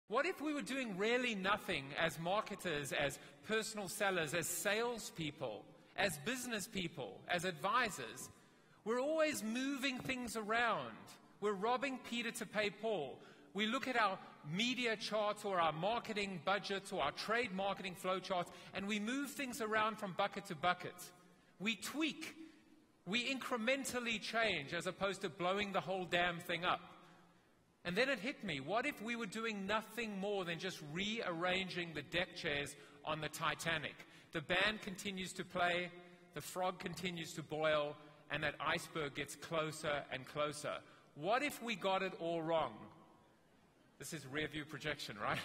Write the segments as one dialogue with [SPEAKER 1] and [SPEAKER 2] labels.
[SPEAKER 1] What if we were doing really nothing as marketers, as personal sellers, as salespeople, as business people, as advisors? We're always moving things around. We're robbing Peter to pay Paul. We look at our media charts or our marketing budgets or our trade marketing flow charts, and we move things around from bucket to bucket. We tweak. We incrementally change as opposed to blowing the whole damn thing up. And then it hit me. What if we were doing nothing more than just rearranging the deck chairs on the Titanic? The band continues to play, the frog continues to boil, and that iceberg gets closer and closer. What if we got it all wrong? This is rear view projection, right?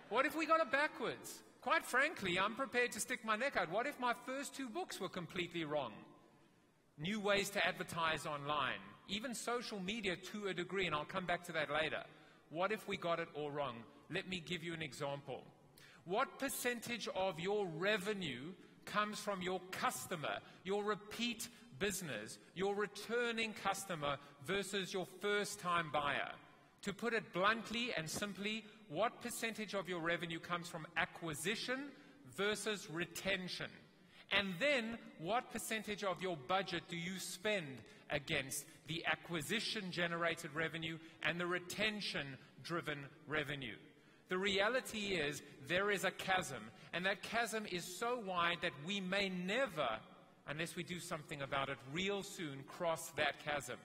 [SPEAKER 1] What if we got it backwards? Quite frankly, I'm prepared to stick my neck out. What if my first 2 books were completely wrong? New ways to advertise online, even social media to a degree, and I'll come back to that later. What if we got it all wrong? Let me give you an example. What percentage of your revenue comes from your customer, your repeat business, your returning customer versus your first-time buyer? To put it bluntly and simply, what percentage of your revenue comes from acquisition versus retention? And then, what percentage of your budget do you spend against the acquisition-generated revenue and the retention-driven revenue? The reality is there is a chasm, and that chasm is so wide that we may never, unless we do something about it real soon, cross that chasm.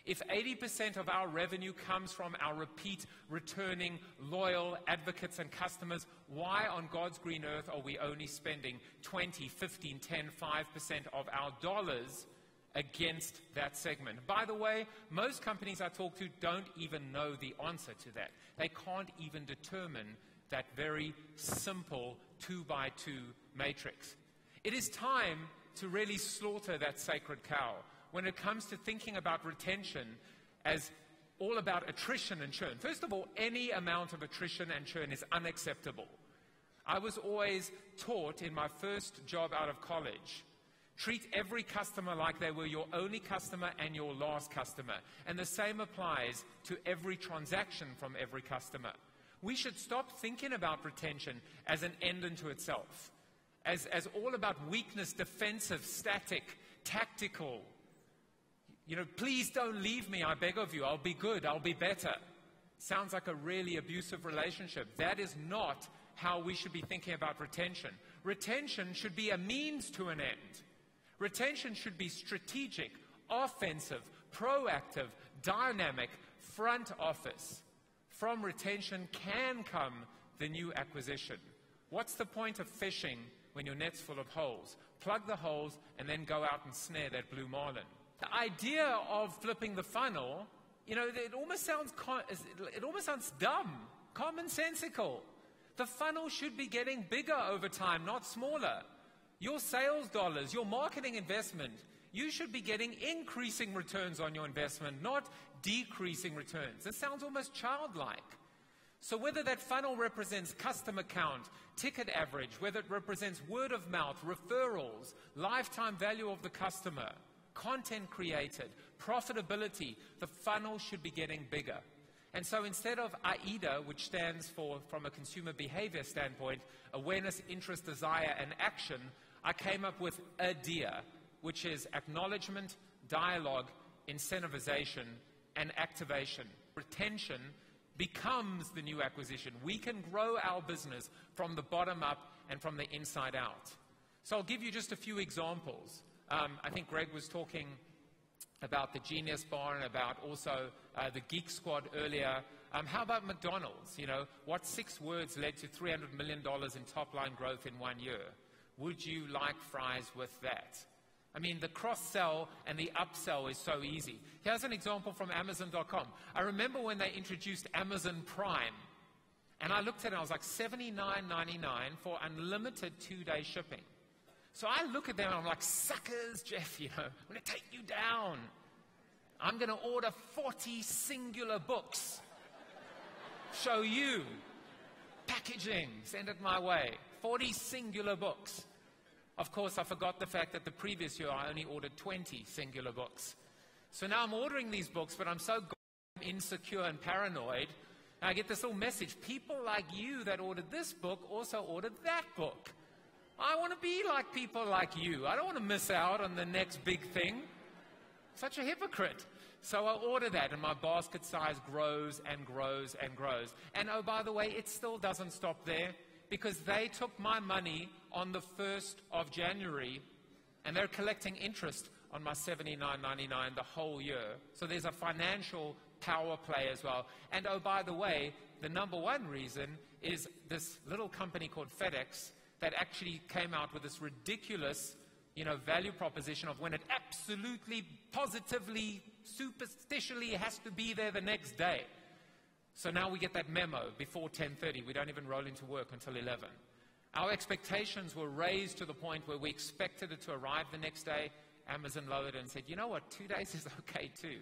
[SPEAKER 1] If 80% of our revenue comes from our repeat, returning, loyal advocates and customers, why on God's green earth are we only spending 20, 15, 10, 5% of our dollars against that segment? By the way, most companies I talk to don't even know the answer to that. They can't even determine that very simple 2x2 matrix. It is time to really slaughter that sacred cow when it comes to thinking about retention as all about attrition and churn. First of all, any amount of attrition and churn is unacceptable. I was always taught in my first job out of college, treat every customer like they were your only customer and your last customer. And the same applies to every transaction from every customer. We should stop thinking about retention as an end unto itself, as all about weakness, defensive, static, tactical. You know, please don't leave me, I beg of you. I'll be good, I'll be better. Sounds like a really abusive relationship. That is not how we should be thinking about retention. Retention should be a means to an end. Retention should be strategic, offensive, proactive, dynamic, front office. From retention can come the new acquisition. What's the point of fishing when your net's full of holes? Plug the holes and then go out and snare that blue marlin. The idea of flipping the funnel, you know, it almost sounds dumb, commonsensical. The funnel should be getting bigger over time, not smaller. Your sales dollars, your marketing investment, you should be getting increasing returns on your investment, not decreasing returns. It sounds almost childlike. So whether that funnel represents customer count, ticket average, whether it represents word of mouth, referrals, lifetime value of the customer, content created, profitability, the funnel should be getting bigger. And so instead of AIDA, which stands for, from a consumer behavior standpoint, awareness, interest, desire, and action, I came up with ADIA, which is acknowledgement, dialogue, incentivization, and activation. Retention becomes the new acquisition. We can grow our business from the bottom up and from the inside out. So I'll give you just a few examples. I think Greg was talking about the Genius Bar and about also the Geek Squad earlier. How about McDonald's? You know, what 6 words led to $300 million in top-line growth in 1 year? Would you like fries with that? I mean, the cross-sell and the upsell is so easy. Here's an example from Amazon.com. I remember when they introduced Amazon Prime, and I looked at it and I was like, $79.99 for unlimited 2-day shipping. So I look at them and I'm like, suckers, Jeff, you know, I'm going to take you down. I'm going to order 40 singular books. Show you. Packaging, send it my way. 40 singular books. Of course, I forgot the fact that the previous year I only ordered 20 singular books. So now I'm ordering these books, but I'm so insecure and paranoid And I get this little message. People like you that ordered this book also ordered that book. I want to be like people like you. I don't want to miss out on the next big thing. Such a hypocrite. So I order that, and my basket size grows and grows and grows. And oh, by the way, it still doesn't stop there, because they took my money on the 1st of January, and they're collecting interest on my $79.99 the whole year. So there's a financial power play as well. And oh, by the way, the number one reason is this little company called FedEx that actually came out with this ridiculous, value proposition of when it absolutely, positively, superstitially has to be there the next day. So now we get that memo before 10:30. We don't even roll into work until 11. Our expectations were raised to the point where we expected it to arrive the next day. Amazon lowered it and said, you know what, 2 days is okay too.